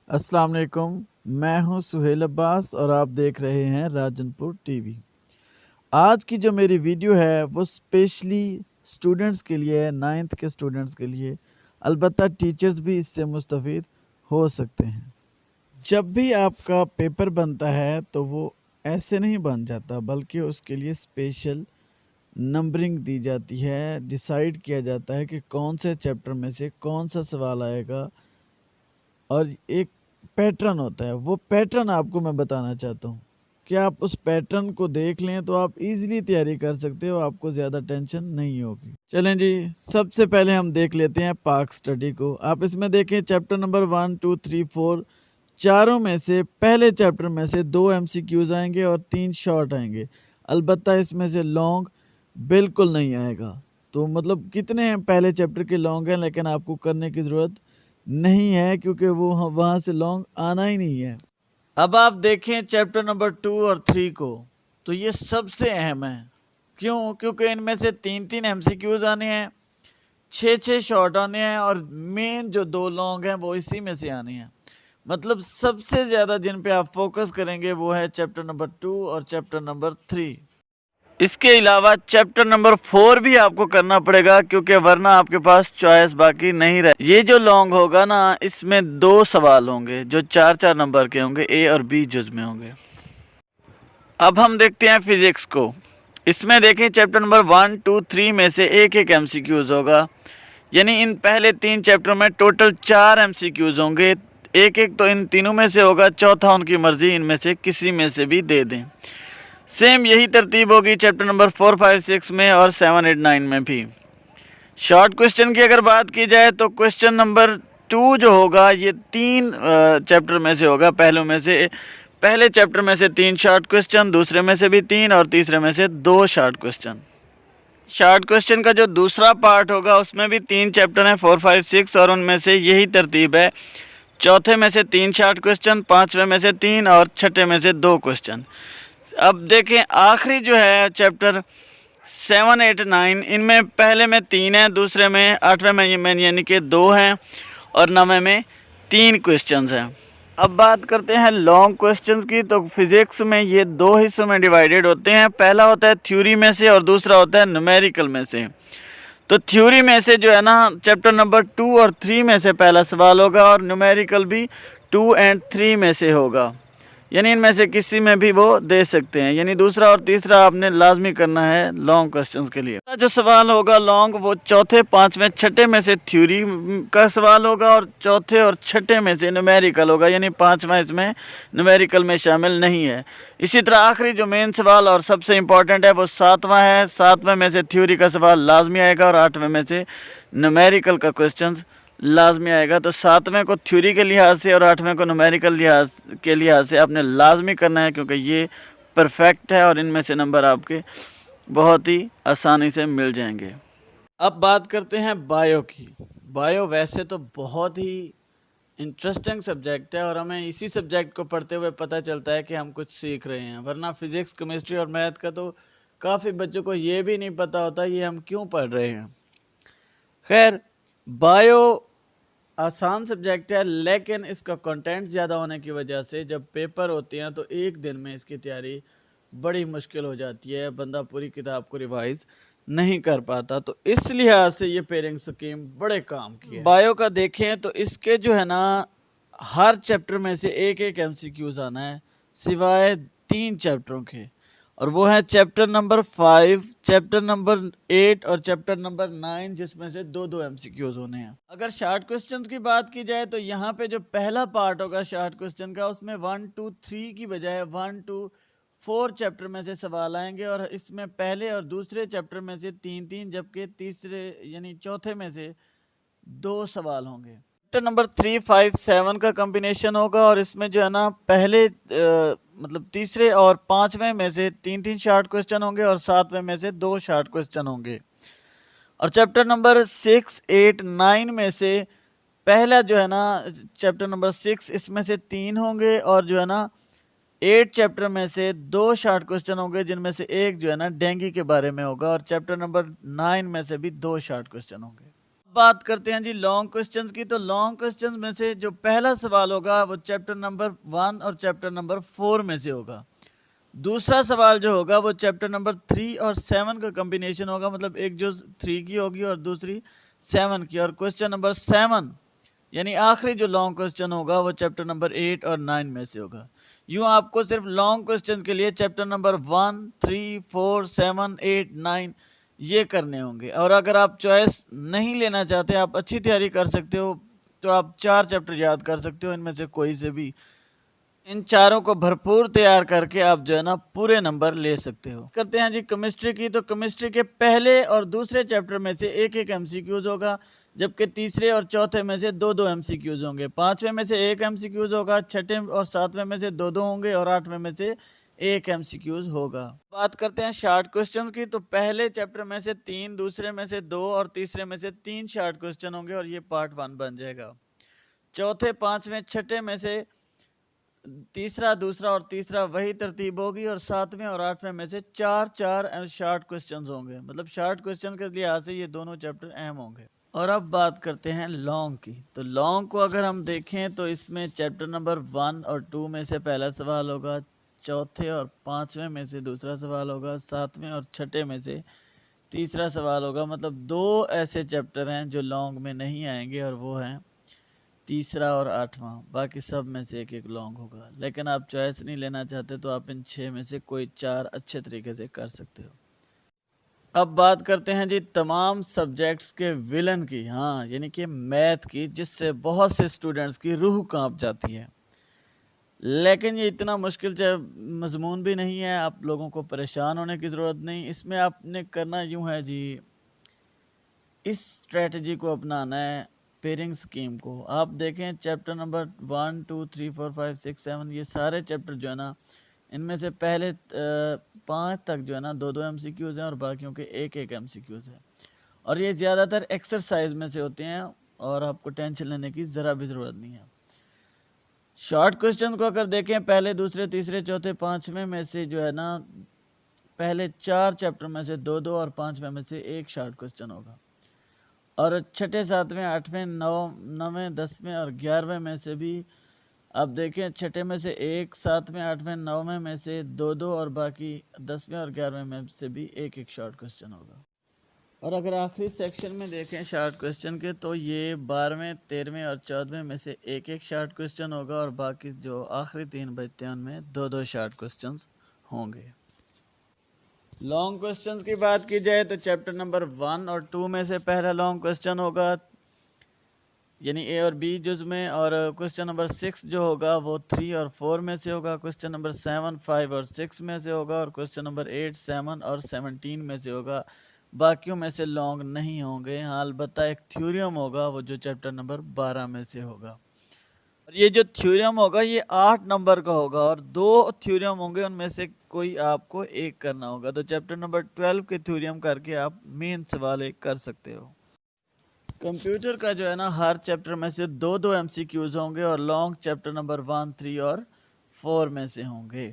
अस्सलाम वालेकुम। मैं हूं सुहेल अब्बास और आप देख रहे हैं राजनपुर टीवी। आज की जो मेरी वीडियो है वो स्पेशली स्टूडेंट्स के लिए है, 9th के स्टूडेंट्स के लिए। अलबत्ता टीचर्स भी इससे मुस्तफ़ीद हो सकते हैं। जब भी आपका पेपर बनता है तो वो ऐसे नहीं बन जाता, बल्कि उसके लिए स्पेशल नंबरिंग दी जाती है। डिसाइड किया जाता है कि कौन से चैप्टर में से कौन सा सवाल आएगा और एक पैटर्न होता है। वो पैटर्न आपको मैं बताना चाहता हूँ कि आप उस पैटर्न को देख लें तो आप इजीली तैयारी कर सकते हो, आपको ज़्यादा टेंशन नहीं होगी। चलें जी, सबसे पहले हम देख लेते हैं पाक स्टडी को। आप इसमें देखें चैप्टर नंबर 1, 2, 3, 4 चारों में से पहले चैप्टर में से 2 MCQs आएंगे और 3 शॉर्ट आएंगे। अलबत्ता इसमें से लॉन्ग बिल्कुल नहीं आएगा। तो मतलब कितने हैं पहले चैप्टर के लॉन्ग हैं, लेकिन आपको करने की ज़रूरत नहीं है क्योंकि वो वहाँ से लॉन्ग आना ही नहीं है। अब आप देखें चैप्टर नंबर 2 और 3 को, तो ये सबसे अहम है। क्यों? क्योंकि इनमें से 3-3 MCQs आने हैं, 6-6 शॉर्ट आने हैं और मेन जो 2 लॉन्ग हैं वो इसी में से आने हैं। मतलब सबसे ज़्यादा जिन पे आप फोकस करेंगे वो है चैप्टर नंबर 2 और चैप्टर नंबर 3। इसके अलावा चैप्टर नंबर 4 भी आपको करना पड़ेगा, क्योंकि वरना आपके पास चॉइस बाकी नहीं रहे। ये जो लॉन्ग होगा ना, इसमें 2 सवाल होंगे जो 4-4 नंबर के होंगे, ए और बी जुज में होंगे। अब हम देखते हैं फिजिक्स को। इसमें देखें चैप्टर नंबर 1, 2, 3 में से एक एक MCQs होगा। यानी इन पहले 3 चैप्टर में टोटल 4 MCQs होंगे। एक एक तो इन तीनों में से होगा, चौथा उनकी मर्जी, इनमें से किसी में से भी दे दें। सेम यही तरतीब होगी चैप्टर नंबर 4, 5, 6 में और 7, 8, 9 में भी। शॉर्ट क्वेश्चन की अगर बात की जाए तो क्वेश्चन नंबर 2 जो होगा ये 3 चैप्टर में से होगा। पहले चैप्टर में से 3 शॉर्ट क्वेश्चन, दूसरे में से भी 3 और तीसरे में से 2 शॉर्ट क्वेश्चन। शॉर्ट क्वेश्चन का जो दूसरा पार्ट होगा उसमें भी 3 चैप्टर हैं, 4, 5, 6, और उनमें से यही तरतीब है। चौथे में से 3 शॉर्ट क्वेश्चन, पाँचवें में से 3 और छठे में से 2 क्वेश्चन। अब देखें आखिरी जो है चैप्टर 7, 8, 9, इनमें पहले में 3 हैं, दूसरे में 8वें में यानी कि 2 हैं और 9वें में 3 क्वेश्चंस हैं। अब बात करते हैं लॉन्ग क्वेश्चंस की। तो फिज़िक्स में ये 2 हिस्सों में डिवाइडेड होते हैं। पहला होता है थ्योरी में से और दूसरा होता है न्यूमेरिकल में से। तो थ्योरी में से जो है ना, चैप्टर नंबर 2 और 3 में से पहला सवाल होगा और न्यूमेरिकल भी 2 और 3 में से होगा। यानी इनमें से किसी में भी वो दे सकते हैं। यानी दूसरा और तीसरा आपने लाजमी करना है लॉन्ग क्वेश्चंस के लिए। जो सवाल होगा लॉन्ग वो चौथे, पाँचवें, छठे में से थ्योरी का सवाल होगा और चौथे और छठे में से न्यूमेरिकल होगा। यानी पाँचवा इसमें न्यूमेरिकल में शामिल नहीं है। इसी तरह आखिरी जो मेन सवाल और सबसे इम्पॉर्टेंट है वो 7वां है। 7वें में से थ्योरी का सवाल लाजमी आएगा और 8वें में से न्यूमेरिकल का क्वेश्चन लाजमी आएगा। तो 7वें को थ्योरी के लिहाज से और 8वें को न्यूमेरिकल लिहाज से आपने लाजमी करना है, क्योंकि ये परफेक्ट है और इनमें से नंबर आपके बहुत ही आसानी से मिल जाएंगे। अब बात करते हैं बायो की। बायो वैसे तो बहुत ही इंटरेस्टिंग सब्जेक्ट है और हमें इसी सब्जेक्ट को पढ़ते हुए पता चलता है कि हम कुछ सीख रहे हैं। वरना फिज़िक्स, केमिस्ट्री और मैथ का तो काफ़ी बच्चों को ये भी नहीं पता होता ये हम क्यों पढ़ रहे हैं। खैर, बायो आसान सब्जेक्ट है, लेकिन इसका कंटेंट ज़्यादा होने की वजह से जब पेपर होते हैं तो एक दिन में इसकी तैयारी बड़ी मुश्किल हो जाती है। बंदा पूरी किताब को रिवाइज नहीं कर पाता। तो इस लिहाज से ये पेयरिंग स्कीम बड़े काम की है। बायो का देखें तो इसके जो है ना, हर चैप्टर में से एक एक MCQs आना है, सिवाय 3 चैप्टरों के, और वो है चैप्टर नंबर 5, चैप्टर नंबर 8 और चैप्टर नंबर 9, जिसमें से 2-2 MCQs होने हैं। अगर शॉर्ट क्वेश्चंस की बात की जाए तो यहाँ पे जो पहला पार्ट होगा शॉर्ट क्वेश्चन का, उसमें 1, 2, 3 की बजाय 1, 2, 4 चैप्टर में से सवाल आएंगे और इसमें पहले और दूसरे चैप्टर में से 3-3, जबकि तीसरे यानी चौथे में से 2 सवाल होंगे। चैप्टर नंबर 3, 5, 7 का कॉम्बिनेशन होगा और इसमें जो है ना, पहले मतलब तीसरे और 5वें में से 3-3 शॉर्ट क्वेश्चन होंगे और 7वें में से 2 शॉर्ट क्वेश्चन होंगे। और चैप्टर नंबर 6, 8, 9 में से पहला जो है ना, चैप्टर नंबर 6, इसमें से 3 होंगे और जो है ना 8 चैप्टर में से 2 शॉर्ट क्वेश्चन होंगे, जिनमें से एक जो है ना डेंगू के बारे में होगा और चैप्टर नंबर 9 में से भी 2 शॉर्ट क्वेश्चन होंगे। बात करते हैं जी लॉन्ग क्वेश्चंस की। तो लॉन्ग क्वेश्चंस में से जो पहला सवाल होगा वो चैप्टर नंबर 1 और चैप्टर नंबर 4 में से होगा। दूसरा सवाल जो होगा वो चैप्टर नंबर 3 और 7 का कॉम्बिनेशन होगा, मतलब एक जो 3 की होगी और दूसरी 7 की। और क्वेश्चन नंबर 7 यानी आखिरी जो लॉन्ग क्वेश्चन होगा वो चैप्टर नंबर 8 और 9 में से होगा। यूँ आपको सिर्फ लॉन्ग क्वेश्चन के लिए चैप्टर नंबर 1, 3, 4, 7, 8, 9 ये करने होंगे। और अगर आप चॉइस नहीं लेना चाहते, आप अच्छी तैयारी कर सकते हो, तो आप 4 चैप्टर याद कर सकते हो, इनमें से कोई से भी। इन चारों को भरपूर तैयार करके आप जो है ना पूरे नंबर ले सकते हो। करते हैं जी केमिस्ट्री की। तो केमिस्ट्री के पहले और दूसरे चैप्टर में से एक एक एमसीक्यूज होगा, जबकि तीसरे और चौथे में से दो दो एमसीक्यूज होंगे। पांचवें में से एक एमसीक्यूज होगा, छठे और सातवें में से दो दो होंगे और आठवें में से एक एमसीक्यूज होगा। बात करते हैं शॉर्ट क्वेश्चंस की। तो पहले चैप्टर में से 3, दूसरे में से 2 और तीसरे में से 3 शॉर्ट क्वेश्चन होंगे और ये पार्ट 1 बन जाएगा। चौथे, पांचवें, छठे में से तीसरा, दूसरा और तीसरा वही तरतीब होगी और सातवें और आठवें में से 4 शॉर्ट क्वेश्चंस होंगे। मतलब शॉर्ट क्वेश्चन के लिहाज से ये दोनों चैप्टर अहम होंगे। और अब बात करते हैं लॉन्ग की। तो लॉन्ग को अगर हम देखें तो इसमें चैप्टर नंबर 1 और 2 में से पहला सवाल होगा, चौथे और पांचवें में से दूसरा सवाल होगा, सातवें और छठे में से तीसरा सवाल होगा। मतलब 2 ऐसे चैप्टर हैं जो लॉन्ग में नहीं आएंगे और वो हैं तीसरा और आठवां। बाकी सब में से एक एक लॉन्ग होगा। लेकिन आप चॉइस नहीं लेना चाहते तो आप इन 6 में से कोई 4 अच्छे तरीके से कर सकते हो। अब बात करते हैं जी तमाम सब्जेक्ट्स के विलन की, हाँ यानी कि मैथ की, जिससे बहुत से स्टूडेंट्स की रूह कांप जाती है। लेकिन ये इतना मुश्किल मजमून भी नहीं है, आप लोगों को परेशान होने की ज़रूरत नहीं। इसमें आपने करना यूँ है जी, इस स्ट्रेटजी को अपनाना है, पेयरिंग स्कीम को। आप देखें चैप्टर नंबर 1, 2, 3, 4, 5, 6, 7 ये सारे चैप्टर जो है ना, इनमें से पहले 5 तक जो है ना 2-2 एमसीक्यूज़ हैं और बाकियों के एक एक एमसीक्यूज़ हैं। और ये ज़्यादातर एक्सरसाइज में से होते हैं और आपको टेंशन लेने की ज़रा भी ज़रूरत नहीं है। शॉर्ट क्वेश्चन को अगर देखें पहले, दूसरे, तीसरे, चौथे, पाँचवें में से जो है ना पहले 4 चैप्टर में से 2-2 और पाँचवें में से एक शॉर्ट क्वेश्चन होगा। और छठे, सातवें, आठवें, नौवें, 10वें और 11वें में से भी अब देखें, छठे में से एक, सातवें, आठवें, नौवें में से 2-2 और बाकी 10वें और 11वें में से भी एक एक शॉर्ट क्वेश्चन होगा। और अगर आखिरी सेक्शन में देखें शॉर्ट क्वेश्चन के, तो ये 12वें, 13वें और 14वें में से एक एक शॉर्ट क्वेश्चन होगा और बाकी जो आखिरी 3 बचते हैं उनमें 2-2 शॉर्ट क्वेश्चन होंगे। लॉन्ग क्वेश्चंस की बात की जाए तो चैप्टर नंबर 1 और 2 में से पहला लॉन्ग क्वेश्चन होगा, यानी ए और बी जुज में। और क्वेश्चन नंबर 6 जो होगा वो 3 और 4 में से होगा। क्वेश्चन नंबर 7, 5 और 6 में से होगा और क्वेश्चन नंबर 8, 7 और 17 में से होगा। बाकियों में से लॉन्ग नहीं होंगे। हाँ अलबत्ता एक थ्योरम होगा वो जो चैप्टर नंबर 12 में से होगा। और ये जो थ्योरम होगा ये 8 नंबर का होगा और 2 थ्योरम होंगे, उनमें से कोई आपको एक करना होगा। तो चैप्टर नंबर 12 के थ्योरम करके आप मेन सवाल एक कर सकते हो। कंप्यूटर का जो है ना हर चैप्टर में से 2-2 एमसीक्यूज होंगे और लॉन्ग चैप्टर नंबर 1, 3 और 4 में से होंगे।